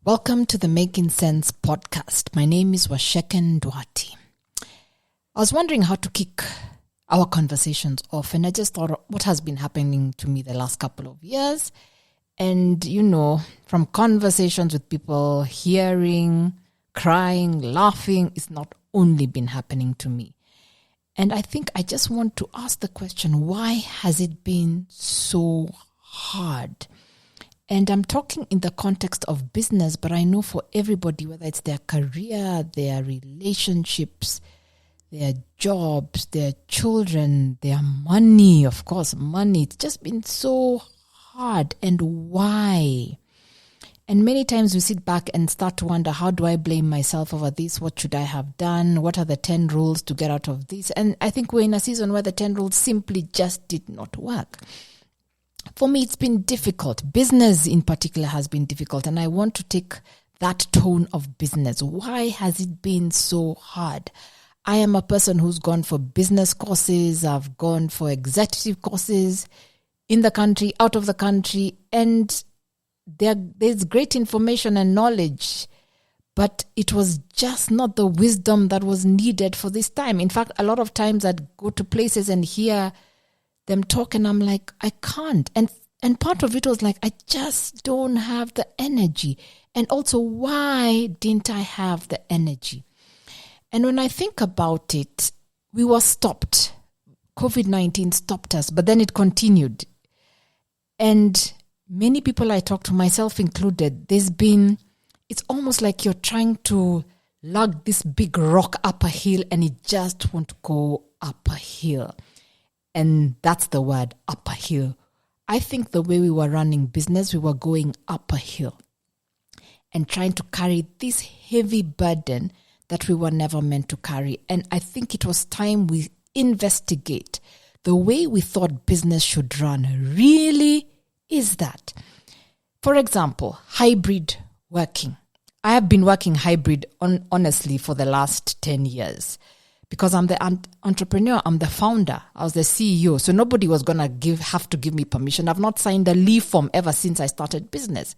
Welcome to the Making Sense podcast. My name is Washeken Duati. I was wondering how to kick our conversations off, and I just thought what has been happening to me the last couple of years. And, from conversations with people, hearing, crying, laughing, it's not only been happening to me. And I think I just want to ask the question, why has it been so hard? And I'm talking in the context of business, but I know for everybody, whether it's their career, their relationships, their jobs, their children, their money, of course, money, it's just been so hard. And why? And many times we sit back and start to wonder, how do I blame myself over this? What should I have done? What are the 10 rules to get out of this? And I think we're in a season where the 10 rules simply just did not work. For me, it's been difficult. Business in particular has been difficult, and I want to take that tone of business. Why has it been so hard? I am a person who's gone for business courses. I've gone for executive courses in the country, out of the country, and there's great information and knowledge, but it was just not the wisdom that was needed for this time. In fact, a lot of times I'd go to places and hear them talk, and I'm like, I can't. And part of it was like, I just don't have the energy. And also, why didn't I have the energy? And when I think about it, we were stopped. COVID-19 stopped us, but then it continued. And many people I talk to, myself included, it's almost like you're trying to lug this big rock up a hill and it just won't go up a hill. And that's the word, up a hill. I think the way we were running business, we were going up a hill and trying to carry this heavy burden that we were never meant to carry. And I think it was time we investigate the way we thought business should run. Really is that? For example, hybrid working. I have been working hybrid honestly for the last 10 years. Because I'm the entrepreneur, I'm the founder, I was the CEO, so nobody was going to have to give me permission. I've not signed a leave form ever since I started business.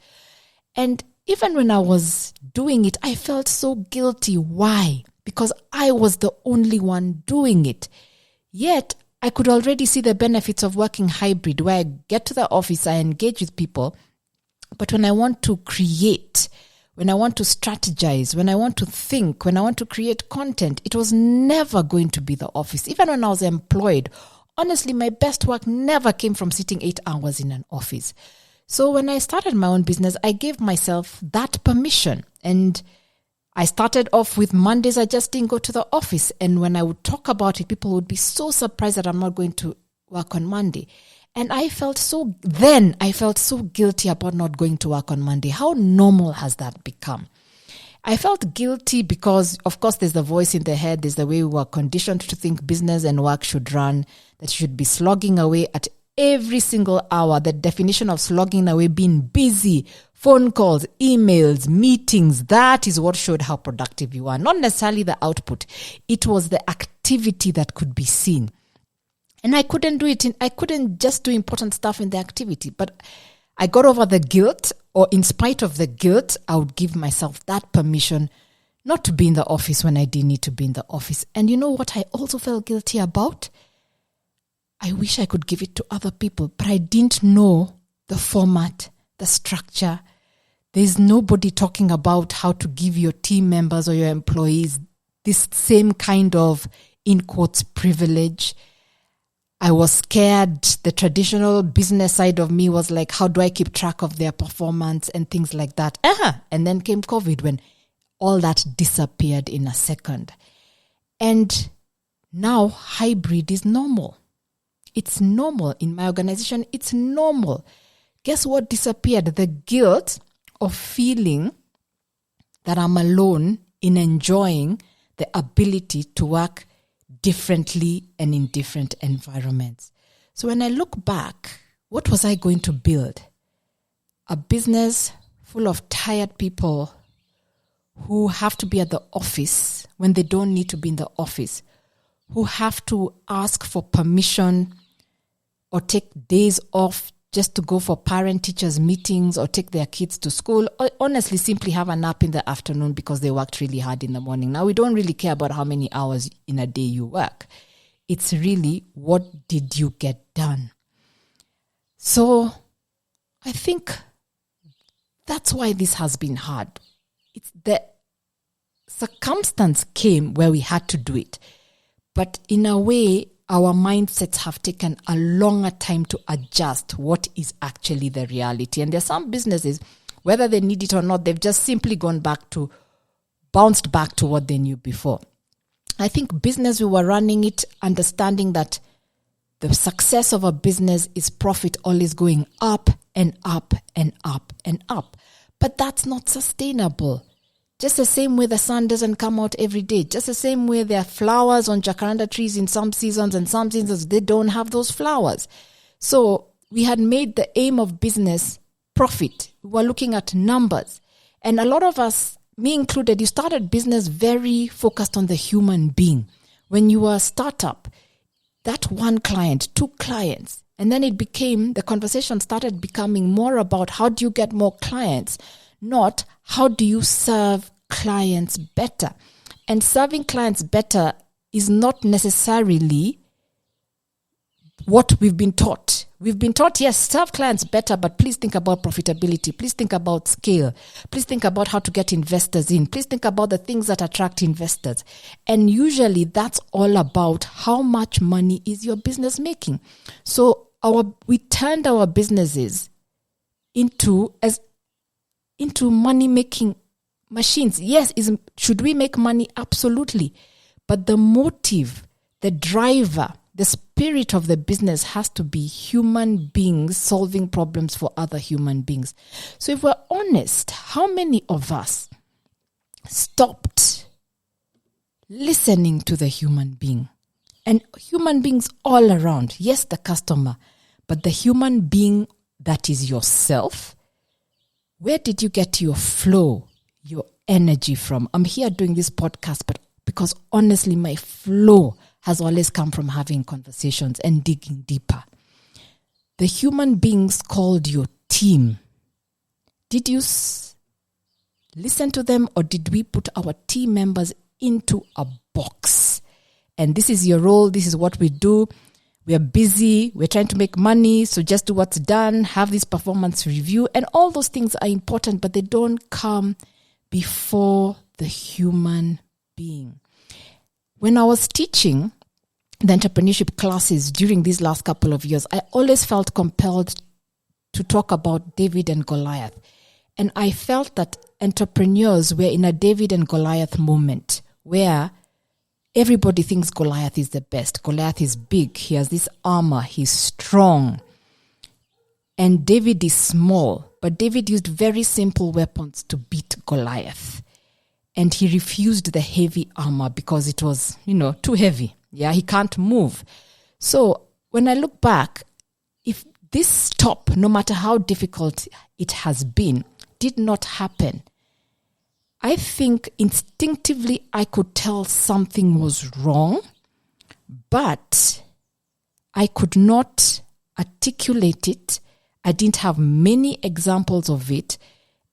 And even when I was doing it, I felt so guilty. Why? Because I was the only one doing it. Yet, I could already see the benefits of working hybrid, where I get to the office, I engage with people, but when I want to create, when I want to strategize, when I want to think, when I want to create content, it was never going to be the office. Even when I was employed, honestly, my best work never came from sitting 8 hours in an office. So when I started my own business, I gave myself that permission. And I started off with Mondays, I just didn't go to the office. And when I would talk about it, people would be so surprised that I'm not going to work on Monday. And I felt so guilty about not going to work on Monday. How normal has that become? I felt guilty because, of course, there's the voice in the head. There's the way we were conditioned to think business and work should run, that you should be slogging away at every single hour. The definition of slogging away being busy, phone calls, emails, meetings. That is what showed how productive you are. Not necessarily the output. It was the activity that could be seen. And I couldn't do it. I couldn't just do important stuff in the activity. But I got over the guilt, or in spite of the guilt, I would give myself that permission not to be in the office when I didn't need to be in the office. And you know what I also felt guilty about? I wish I could give it to other people, but I didn't know the format, the structure. There's nobody talking about how to give your team members or your employees this same kind of, in quotes, privilege. I was scared. The traditional business side of me was like, how do I keep track of their performance and things like that? And then came COVID, when all that disappeared in a second. And now hybrid is normal. It's normal in my organization. It's normal. Guess what disappeared? The guilt of feeling that I'm alone in enjoying the ability to work differently and in different environments. So when I look back, what was I going to build? A business full of tired people who have to be at the office when they don't need to be in the office, who have to ask for permission or take days off just to go for parent-teachers meetings or take their kids to school, or honestly simply have a nap in the afternoon because they worked really hard in the morning. Now, we don't really care about how many hours in a day you work. It's really, what did you get done? So I think that's why this has been hard. It's the circumstance came where we had to do it. But in a way, our mindsets have taken a longer time to adjust what is actually the reality. And there's some businesses, whether they need it or not, they've just simply bounced back to what they knew before. I think business, we were running it, understanding that the success of a business is profit always going up and up and up and up. But that's not sustainable. Just the same way the sun doesn't come out every day. Just the same way there are flowers on jacaranda trees in some seasons, and some seasons they don't have those flowers. So we had made the aim of business profit. We were looking at numbers. And a lot of us, me included, you started business very focused on the human being. When you were a startup, that one client, 2 clients, and then the conversation started becoming more about how do you get more clients, not how do you serve clients better. And serving clients better is not necessarily what we've been taught. We've been taught, yes, serve clients better, but please think about profitability. Please think about scale. Please think about how to get investors in. Please think about the things that attract investors. And usually that's all about how much money is your business making. So we turned our businesses into money-making machines. Yes, should we make money? Absolutely. But the motive, the driver, the spirit of the business has to be human beings solving problems for other human beings. So if we're honest, how many of us stopped listening to the human being? And human beings all around. Yes, the customer, but the human being that is yourself. Where did you get your flow, your energy from? I'm here doing this podcast, but because honestly, my flow has always come from having conversations and digging deeper. The human beings called your team. Did you listen to them, or did we put our team members into a box? And this is your role. This is what we do. We are busy. We're trying to make money. So just do what's done. Have this performance review. And all those things are important, but they don't come before the human being. When I was teaching the entrepreneurship classes during these last couple of years, I always felt compelled to talk about David and Goliath. And I felt that entrepreneurs were in a David and Goliath moment where everybody thinks Goliath is the best. Goliath is big. He has this armor. He's strong. And David is small. But David used very simple weapons to beat Goliath. And he refused the heavy armor because it was, too heavy. Yeah, he can't move. So when I look back, if this stop, no matter how difficult it has been, did not happen, I think instinctively I could tell something was wrong, but I could not articulate it. I didn't have many examples of it.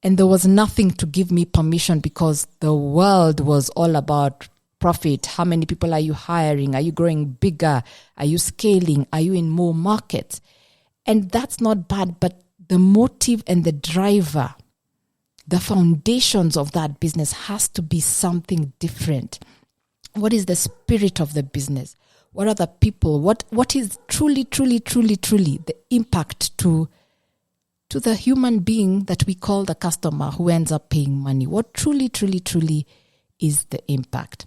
And there was nothing to give me permission because the world was all about profit. How many people are you hiring? Are you growing bigger? Are you scaling? Are you in more markets? And that's not bad, but the motive and the driver, the foundations of that business has to be something different. What is the spirit of the business? What are the people? What is truly the impact to the human being that we call the customer who ends up paying money? What truly is the impact?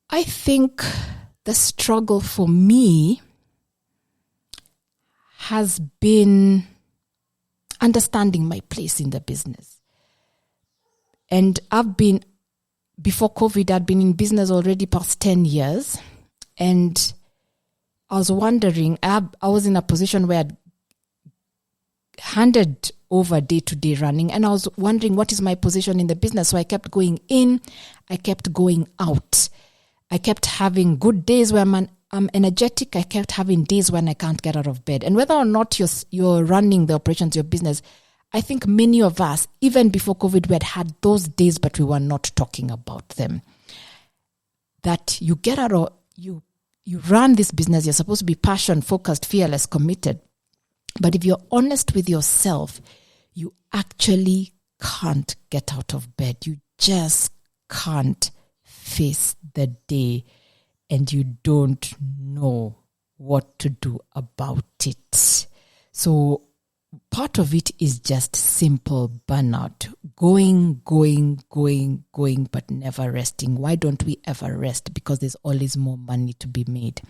I think the struggle for me has been understanding my place in the business. And before COVID, I'd been in business already past 10 years. And I was wondering, I was in a position where I'd handed over day-to-day running, and I was wondering what is my position in the business. So I kept going in, I kept going out. I kept having good days where I'm I'm energetic. I kept having days when I can't get out of bed. And whether or not you're running the operations, your business, I think many of us, even before COVID, we had those days, but we were not talking about them. That you get out of, you run this business, you're supposed to be passion, focused, fearless, committed. But if you're honest with yourself, you actually can't get out of bed. You just can't face the day, and you don't know what to do about it. So part of it is just simple burnout. Going, but never resting. Why don't we ever rest? Because there's always more money to be made.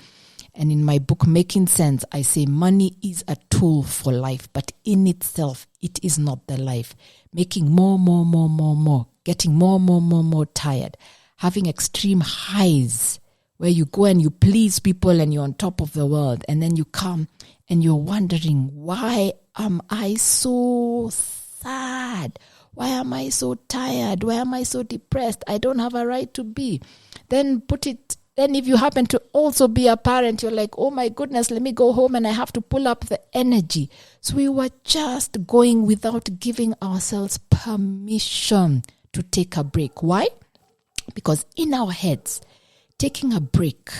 And in my book, Making Sense, I say money is a tool for life, but in itself, it is not the life. Making more, getting more tired, having extreme highs where you go and you please people and you're on top of the world, and then you come and you're wondering, why am I so sad? Why am I so tired? Why am I so depressed? I don't have a right to be. Then if you happen to also be a parent, you're like, oh my goodness, let me go home and I have to pull up the energy. So we were just going without giving ourselves permission to take a break. Why? Because in our heads, taking a break,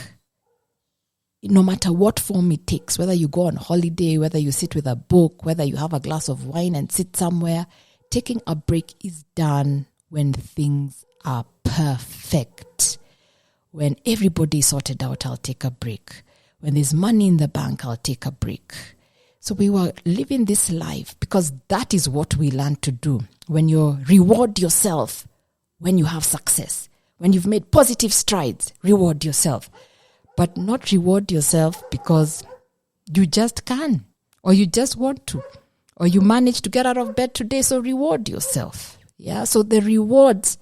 no matter what form it takes, whether you go on holiday, whether you sit with a book, whether you have a glass of wine and sit somewhere, taking a break is done when things are perfect. When everybody is sorted out, I'll take a break. When there's money in the bank, I'll take a break. So we were living this life because that is what we learn to do. When you reward yourself, when you have success, when you've made positive strides, reward yourself. But not reward yourself because you just can, or you just want to, or you managed to get out of bed today, so reward yourself. Yeah, so the rewards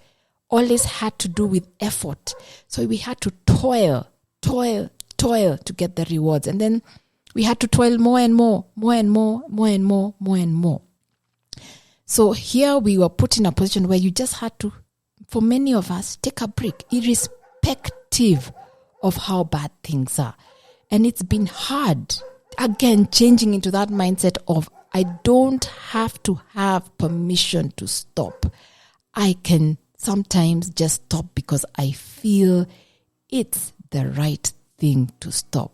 always had to do with effort. So we had to toil to get the rewards. And then we had to toil more and more. So here we were put in a position where you just had to, for many of us, take a break, irrespective of how bad things are. And it's been hard. Again, changing into that mindset of, I don't have to have permission to stop. I can sometimes just stop because I feel it's the right thing to stop.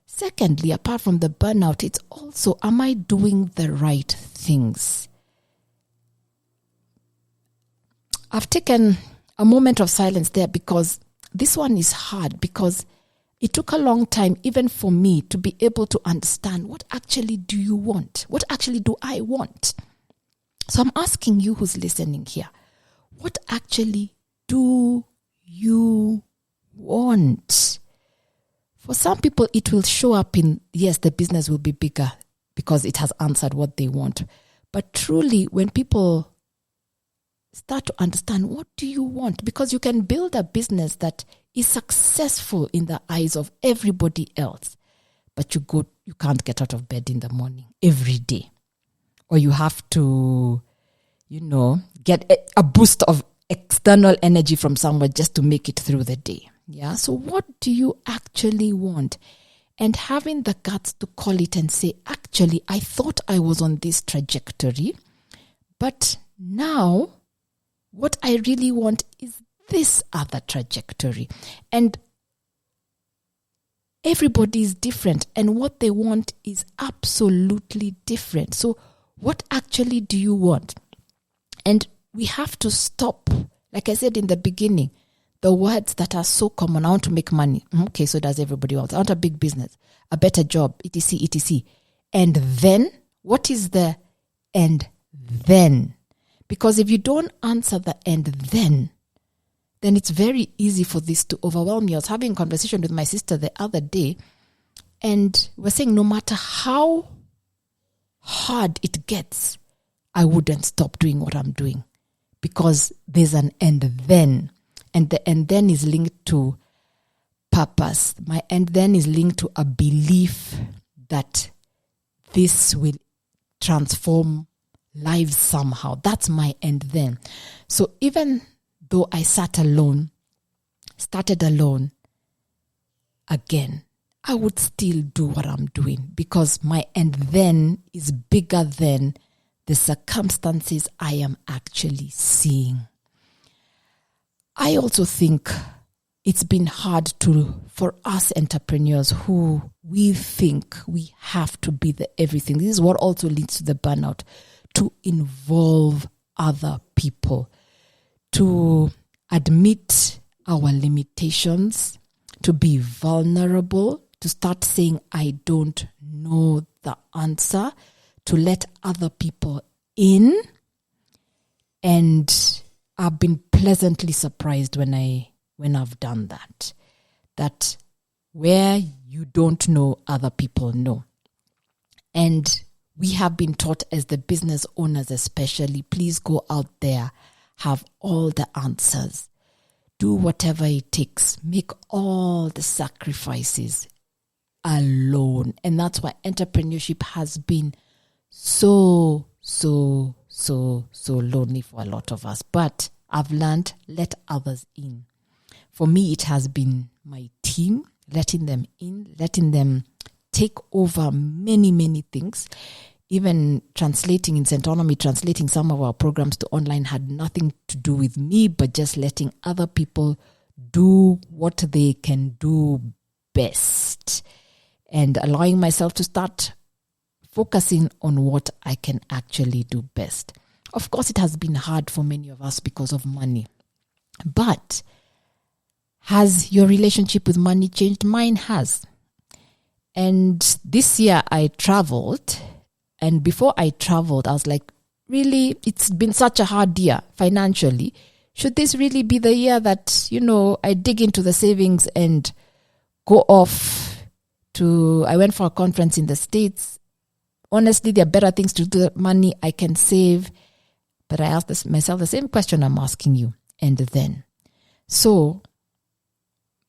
Secondly, apart from the burnout, it's also, am I doing the right things? I've taken a moment of silence there because this one is hard, because it took a long time even for me to be able to understand, what actually do you want? What actually do I want? So I'm asking you who's listening here, what actually do you want? For some people, it will show up in, yes, the business will be bigger because it has answered what they want. But truly, when people start to understand, what do you want? Because you can build a business that is successful in the eyes of everybody else, but you can't get out of bed in the morning every day. Or you have to, get a boost of external energy from somewhere just to make it through the day. Yeah. So what do you actually want? And having the guts to call it and say, actually, I thought I was on this trajectory, but now what I really want is this other trajectory. And everybody is different, and what they want is absolutely different. So what actually do you want? And we have to stop, like I said in the beginning, the words that are so common. I want to make money. Okay, so does everybody else. I want a big business, a better job, etc., etc. And then, what is the and then? Because if you don't answer the and then it's very easy for this to overwhelm you. I was having a conversation with my sister the other day, and we're saying no matter how hard it gets, I wouldn't stop doing what I'm doing, because there's an and then. And the and then is linked to purpose. My and then is linked to a belief that this will transform lives somehow. That's my and then. So even though I started alone again, I would still do what I'm doing because my and then is bigger than the circumstances I am actually seeing. I also think it's been hard for us entrepreneurs who we think we have to be the everything. This is what also leads to the burnout, to involve other people, to admit our limitations, to be vulnerable, to start saying, I don't know the answer, to let other people in. And I've been pleasantly surprised when I've done that where you don't know, other people know. And we have been taught as the business owners especially, please go out there, have all the answers, do whatever it takes, make all the sacrifices alone. And that's why entrepreneurship has been so lonely for a lot of us. But I've learned, let others in. For me, it has been my team, letting them in, letting them take over many things. Even translating in Centonomy, translating some of our programs to online had nothing to do with me, but just letting other people do what they can do best and allowing myself to start focusing on what I can actually do best. Of course, it has been hard for many of us because of money. But has your relationship with money changed? Mine has. And this year I traveled. And before I traveled, I was like, really, it's been such a hard year financially. Should this really be the year that, I dig into the savings and go off I went for a conference in the States. Honestly, there are better things to do with money I can save. But I asked myself the same question I'm asking you. And then, so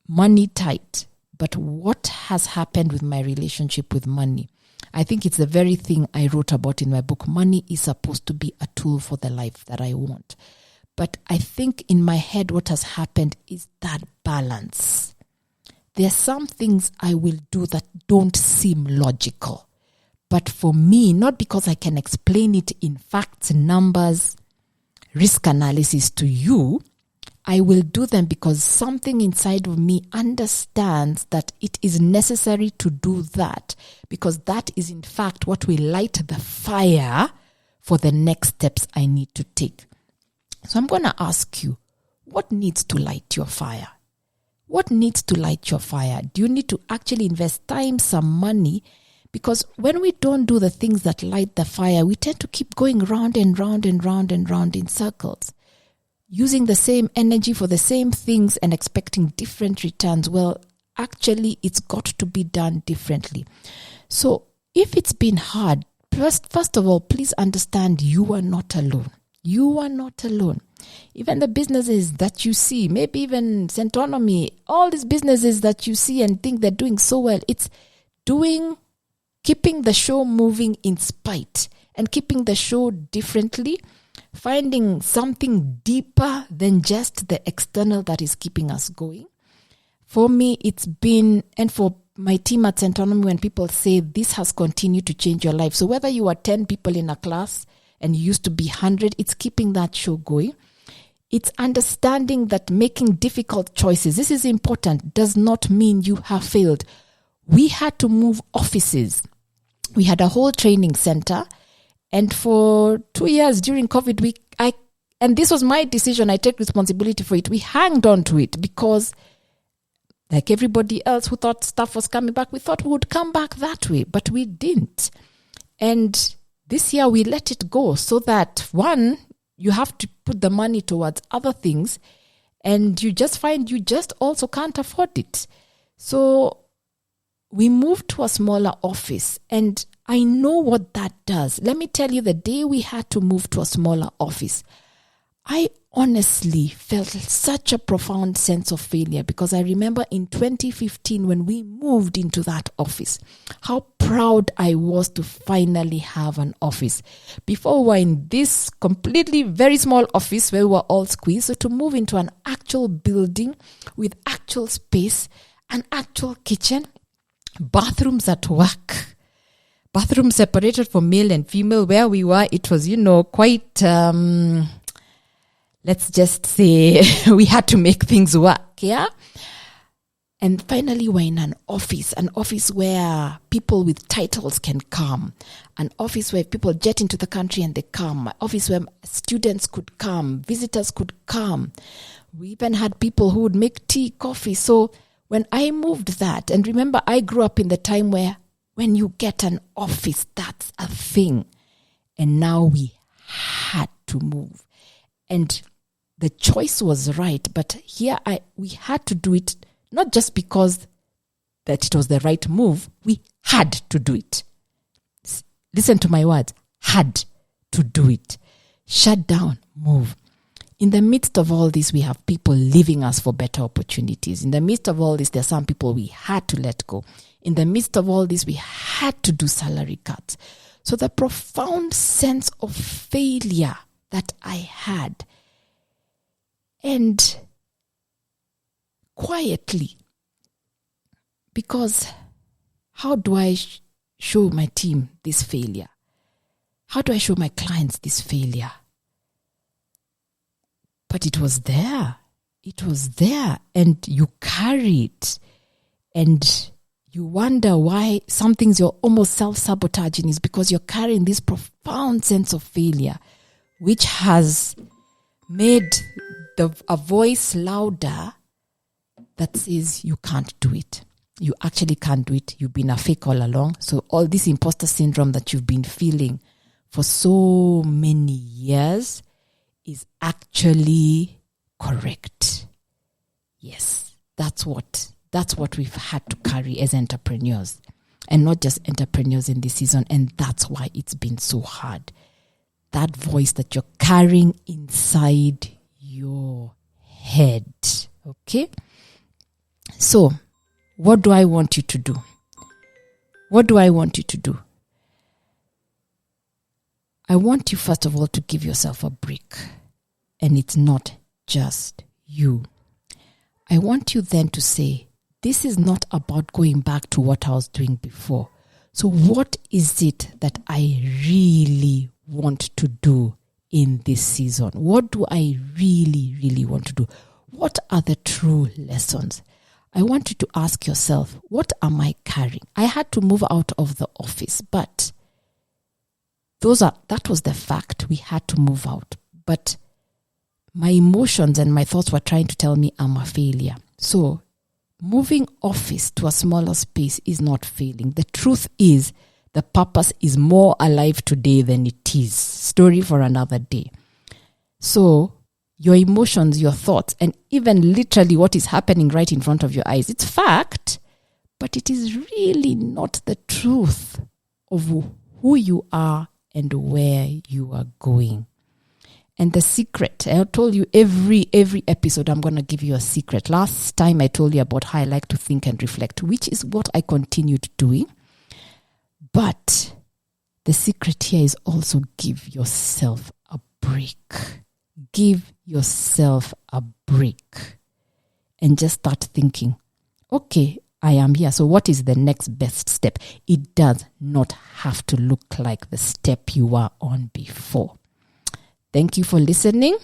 money tight. But what has happened with my relationship with money? I think it's the very thing I wrote about in my book. Money is supposed to be a tool for the life that I want. But I think in my head what has happened is that balance. There are some things I will do that don't seem logical. But for me, not because I can explain it in facts, numbers, risk analysis to you, I will do them because something inside of me understands that it is necessary to do that, because that is in fact what will light the fire for the next steps I need to take. So I'm going to ask you, what needs to light your fire? What needs to light your fire? Do you need to actually invest time, some money? Because when we don't do the things that light the fire, we tend to keep going round and round and round and round in circles, using the same energy for the same things and expecting different returns. Well, actually, it's got to be done differently. So if it's been hard, first of all, please understand you are not alone. You are not alone. Even the businesses that you see, maybe even Centonomy, all these businesses that you see and think they're doing so well, it's keeping the show moving in spite and keeping the show differently, finding something deeper than just the external that is keeping us going. For me, it's been, and for my team at Centonomy, when people say this has continued to change your life. So whether you are 10 people in a class and you used to be 100, it's keeping that show going. It's understanding that making difficult choices, this is important, does not mean you have failed. We had to move offices. We had a whole training center. And for 2 years during COVID, and this was my decision, I take responsibility for it. We hanged on to it because, like everybody else who thought stuff was coming back, we thought we would come back that way, but we didn't. And this year we let it go so that, one, you have to put the money towards other things, and you just find you just also can't afford it. So we moved to a smaller office, and I know what that does. Let me tell you, the day we had to move to a smaller office, I honestly felt such a profound sense of failure, because I remember in 2015 when we moved into that office, how proud I was to finally have an office. Before we were in this completely very small office where we were all squeezed. So to move into an actual building with actual space, an actual kitchen, bathrooms at work, bathrooms separated for male and female. Where we were, it was, quite, let's just say we had to make things work, yeah? And finally, we're in an office where people with titles can come, an office where people jet into the country and they come, an office where students could come, visitors could come. We even had people who would make tea, coffee. So when I moved that, and remember, I grew up in the time where when you get an office, that's a thing. And now we had to move. And the choice was right, but here we had to do it. Not just because that it was the right move, we had to do it. Listen to my words, had to do it. Shut down, move. In the midst of all this, we have people leaving us for better opportunities. In the midst of all this, there are some people we had to let go. In the midst of all this, we had to do salary cuts. So the profound sense of failure that I had, and quietly, because how do I show my team this failure? How do I show my clients this failure? But it was there. It was there, and you carry it, and you wonder why some things you're almost self-sabotaging is because you're carrying this profound sense of failure, which has made a voice louder that says you can't do it. You actually can't do it. You've been a fake all along. So all this imposter syndrome that you've been feeling for so many years is actually correct. Yes, that's what we've had to carry as entrepreneurs, and not just entrepreneurs in this season. And that's why it's been so hard. That voice that you're carrying inside your head. Okay? So, what do I want you to do? What do I want you to do? I want you, first of all, to give yourself a break. And it's not just you. I want you then to say, this is not about going back to what I was doing before. So what is it that I really want to do in this season? What do I really, really want to do? What are the true lessons? I want you to ask yourself, what am I carrying? I had to move out of the office, but that was the fact. We had to move out. But my emotions and my thoughts were trying to tell me I'm a failure. So moving office to a smaller space is not failing. The truth is, the purpose is more alive today than it is. Story for another day. So your emotions, your thoughts, and even literally what is happening right in front of your eyes, it's fact, but it is really not the truth of who you are and where you are going. And the secret, I told you every episode I'm going to give you a secret. Last time I told you about how I like to think and reflect, which is what I continued doing. But the secret here is also give yourself a break. Give yourself a break. And just start thinking, okay, I am here. So what is the next best step? It does not have to look like the step you were on before. Thank you for listening.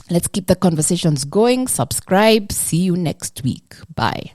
Let's keep the conversations going. Subscribe. See you next week. Bye.